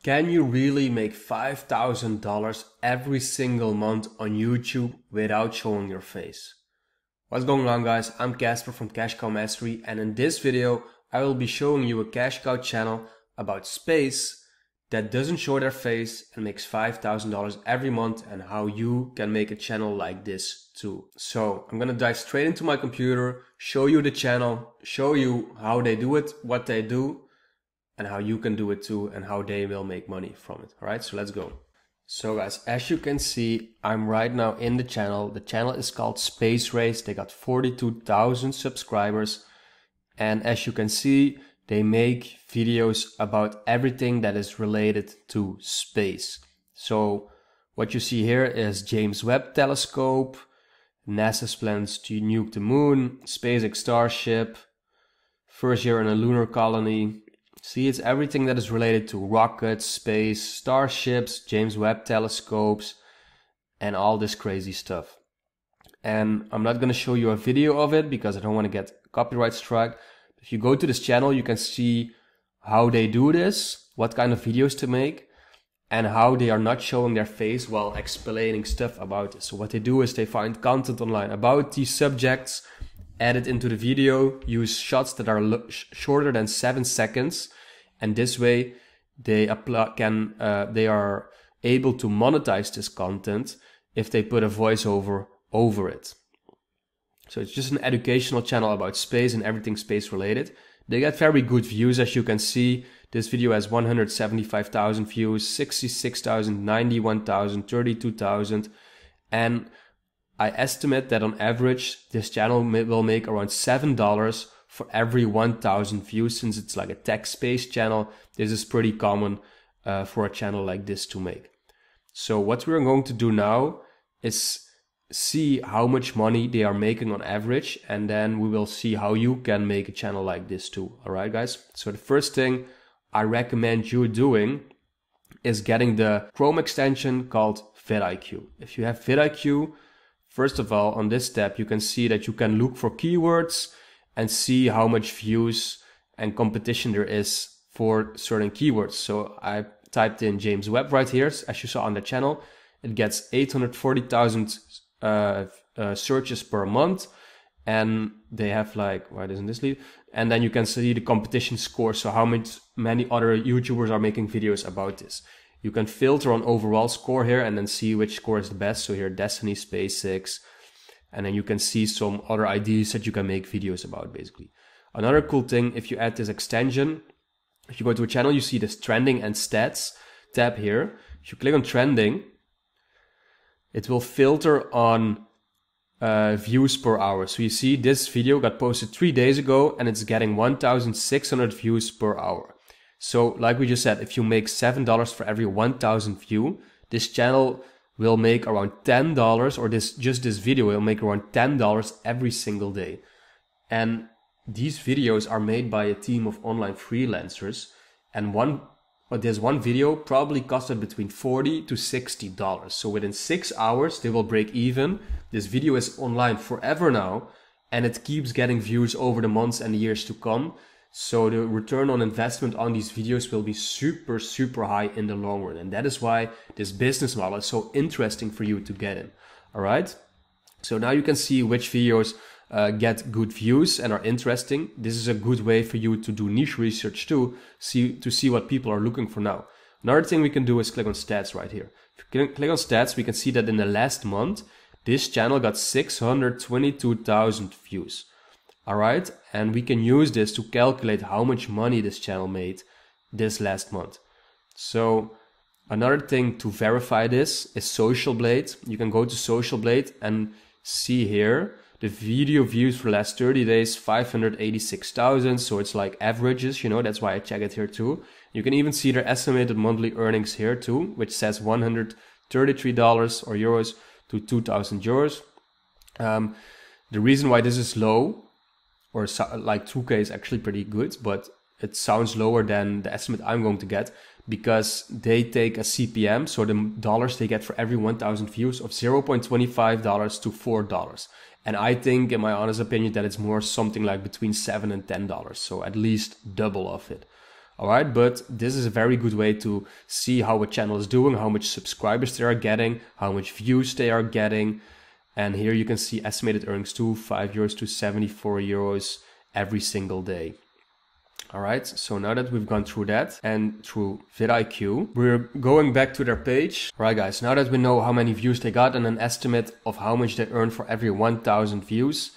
Can you really make $5,000 every single month on YouTube without showing your face? What's going on, guys? I'm Casper from Cash Cow Mastery, and in this video I will be showing you a cash cow channel about space that doesn't show their face and makes $5,000 every month, and how you can make a channel like this too. So I'm gonna dive straight into my computer, show you the channel, show you how they do it, what they do, and how you can do it too, and how they will make money from it. All right, so let's go. So guys, as you can see, I'm right now in the channel. The channel is called Space Race. They got 42,000 subscribers. And as you can see, they make videos about everything that is related to space. So what you see here is James Webb Telescope, NASA's plans to nuke the moon, SpaceX Starship, first year in a lunar colony. See, it's everything that is related to rockets, space, starships, James Webb telescopes, and all this crazy stuff. And I'm not going to show you a video of it because I don't want to get copyright strike. If you go to this channel, you can see how they do this, what kind of videos to make, and how they are not showing their face while explaining stuff about it. So what they do is they find content online about these subjects, add it into the video, use shots that are shorter than 7 seconds, and this way they are able to monetize this content if they put a voiceover over it. So it's just an educational channel about space and everything space related. They get very good views, as you can see. This video has 175,000 views, 66,000, 91,000, 32,000, and I estimate that on average, this channel will make around $7 for every 1,000 views. Since it's like a text-based channel, this is pretty common for a channel like this to make. So what we're going to do now is see how much money they are making on average, and then we will see how you can make a channel like this too. All right, guys? So the first thing I recommend you doing is getting the Chrome extension called vidIQ. If you have vidIQ, first of all, on this tab, you can see that you can look for keywords and see how much views and competition there is for certain keywords. So I typed in James Webb right here, as you saw on the channel. It gets 840,000 searches per month. And they have like, why doesn't this leave? And then you can see the competition score. So how many other YouTubers are making videos about this. You can filter on overall score here and then see which score is the best. So here, Destiny, SpaceX, and then you can see some other ideas that you can make videos about, basically. Another cool thing, if you add this extension, if you go to a channel, you see this trending and stats tab here. If you click on trending, it will filter on views per hour. So you see this video got posted 3 days ago and it's getting 1,600 views per hour. So like we just said, if you make $7 for every 1,000 view, this channel will make around $10, or just this video will make around $10 every single day. And these videos are made by a team of online freelancers, and this one video probably costed between $40 to $60. So within 6 hours, they will break even. This video is online forever now, and it keeps getting views over the months and the years to come. So the return on investment on these videos will be super, super high in the long run. And that is why this business model is so interesting for you to get in. All right. So now you can see which videos get good views and are interesting. This is a good way for you to do niche research too, to see what people are looking for now. Another thing we can do is click on stats right here. If you click on stats, we can see that in the last month, this channel got 622,000 views. All right, and we can use this to calculate how much money this channel made this last month. So another thing to verify this is Social Blade. You can go to Social Blade and see here the video views for the last 30 days, 586,000. So it's like averages, you know, that's why I check it here too. You can even see their estimated monthly earnings here too, which says $133 or euros to 2,000 euros. The reason why this is low, or like 2K is actually pretty good, but it sounds lower than the estimate I'm going to get, because they take a CPM, so the dollars they get for every 1,000 views, of $0.25 to $4. And I think, in my honest opinion, that it's more something like between $7 and $10, so at least double of it. Alright, but this is a very good way to see how a channel is doing, how much subscribers they are getting, how much views they are getting. And here you can see estimated earnings too, 5 euros to 74 euros every single day. Alright, so now that we've gone through that and through vidIQ, we're going back to their page. Alright guys, now that we know how many views they got and an estimate of how much they earn for every 1,000 views.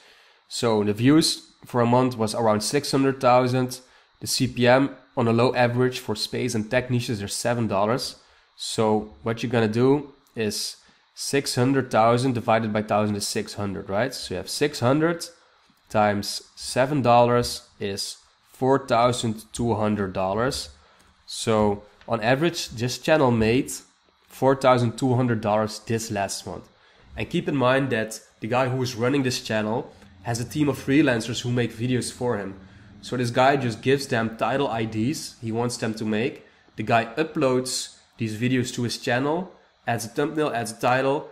So the views for a month was around 600,000. The CPM on a low average for space and tech niches are $7. So what you're gonna do is 600,000 divided by 1,000 is 600, right? So you have 600 times $7 is $4,200. So on average, this channel made $4,200 this last month. And keep in mind that the guy who is running this channel has a team of freelancers who make videos for him. So this guy just gives them title IDs he wants them to make. The guy uploads these videos to his channel, adds a thumbnail, adds a title,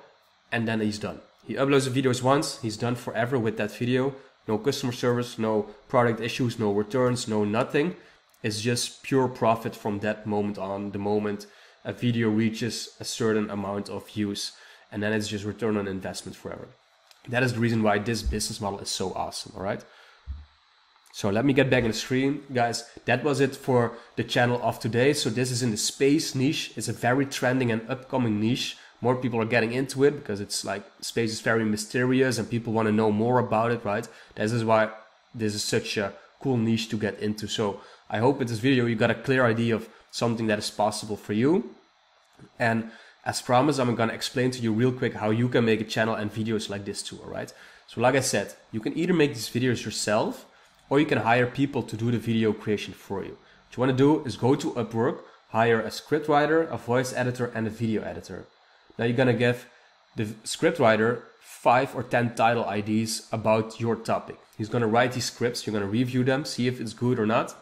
and then he's done. He uploads the videos once, he's done forever with that video. No customer service, no product issues, no returns, no nothing. It's just pure profit from that moment on, the moment a video reaches a certain amount of views. And then it's just return on investment forever. That is the reason why this business model is so awesome, all right? So let me get back on the screen, guys. That was it for the channel of today. So this is in the space niche. It's a very trending and upcoming niche. More people are getting into it because it's like space is very mysterious and people want to know more about it, right? This is why this is such a cool niche to get into. So I hope with this video you got a clear idea of something that is possible for you. And as promised, I'm going to explain to you real quick how you can make a channel and videos like this too, all right? So like I said, you can either make these videos yourself or you can hire people to do the video creation for you. What you want to do is go to Upwork, hire a scriptwriter, a voice editor, and a video editor. Now you're going to give the scriptwriter 5 or 10 title IDs about your topic. He's going to write these scripts, you're going to review them, see if it's good or not.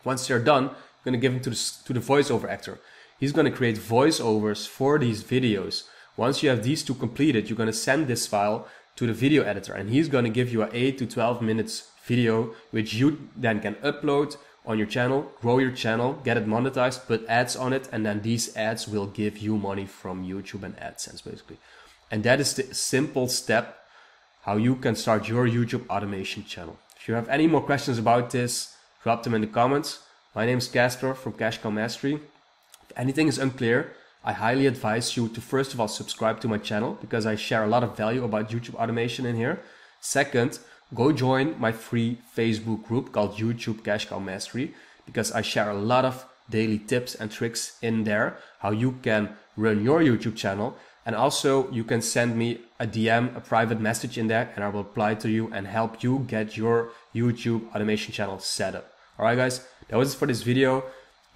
Once they're done, you're going to give them to the voiceover actor. He's going to create voiceovers for these videos. Once you have these two completed, you're going to send this file to the video editor and he's going to give you an 8 to 12 minutes video, which you then can upload on your channel, grow your channel, get it monetized, put ads on it, and then these ads will give you money from YouTube and AdSense basically. And that is the simple step how you can start your YouTube automation channel. If you have any more questions about this, drop them in the comments. My name is Casper from Cash Cow Mastery. If anything is unclear, I highly advise you to first of all subscribe to my channel because I share a lot of value about YouTube automation in here. Second, go join my free Facebook group called YouTube Cash Cow Mastery because I share a lot of daily tips and tricks in there how you can run your YouTube channel. And also you can send me a DM, a private message in there, and I will reply to you and help you get your YouTube automation channel set up. Alright guys, that was it for this video.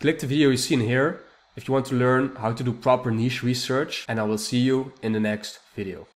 Click the video you see in here if you want to learn how to do proper niche research, and I will see you in the next video.